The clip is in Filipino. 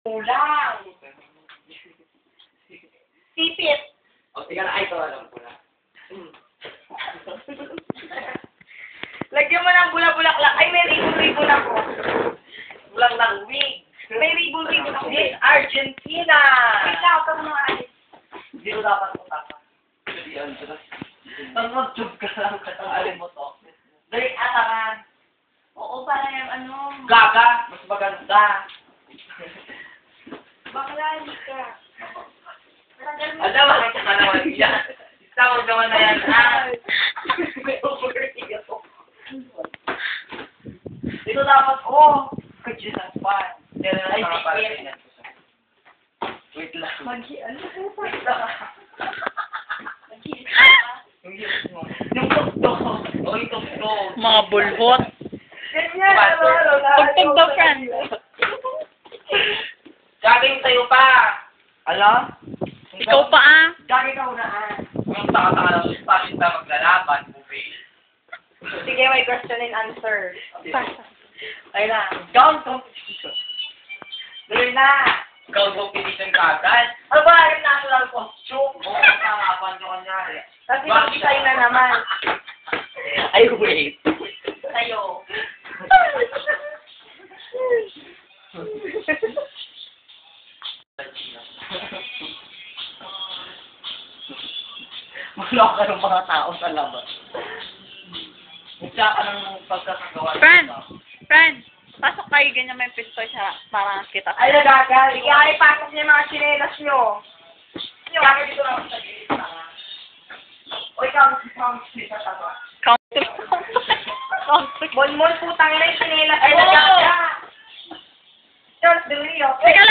Ulang. Sipit. O, sige na, ito alam ko na. Lagyan mo ng bula-bulaklak. Ay, may ribon-ribon ako. Bulang wig. May ribon-ribon ako. Miss Argentina! Wait lang, ako mga alis. Hindi ko dapat utapa. Hindi yan. Pag mag-tube ka lang, katanggalin mo to. Dali, atakan. Oo, para yung ano. Gaga! Mas maganda. Bakla, hindi ka. Alam, makita ka naman yan. Tawag naman na yan, ha? May overthink ako. Dito dapat, could you have fun? Ay, tikit. Wait lang. Ano? Wait lang. Mag-iis ka. Yung tuktok. O, yung tuktok. Mga bulbot. Ganyan, Tugtog daw, friend. Gagawin tayo pa. Ano? Ikaw pa ah. Gagi ka unaan. Ang taka-taka lang, bakit ba maglalaban, buffet? Sige, may question and answer. Ayun na, gown competition. Dali na. Gown competition ka agad. Ano ba yung national costume? Oo, tamapan nyo kanyari. Tapos ipag-design na naman. Ay, wait. Sa'yo. Maloko ng mga tao sa labas. Mukha ka ng pagkakagawa. Friend, pasok kayo ganyan may pistoy siya para kita. Ay, nagagal. Sige, ay, pasok niya yung mga chinelas nyo. Kaya dito lang sa gilid na. O ikaw, sa tawa. Counter. Mon-mon, putang ina yung chinelas. Ay, mo. nagagal. Charles Del Rio. Teka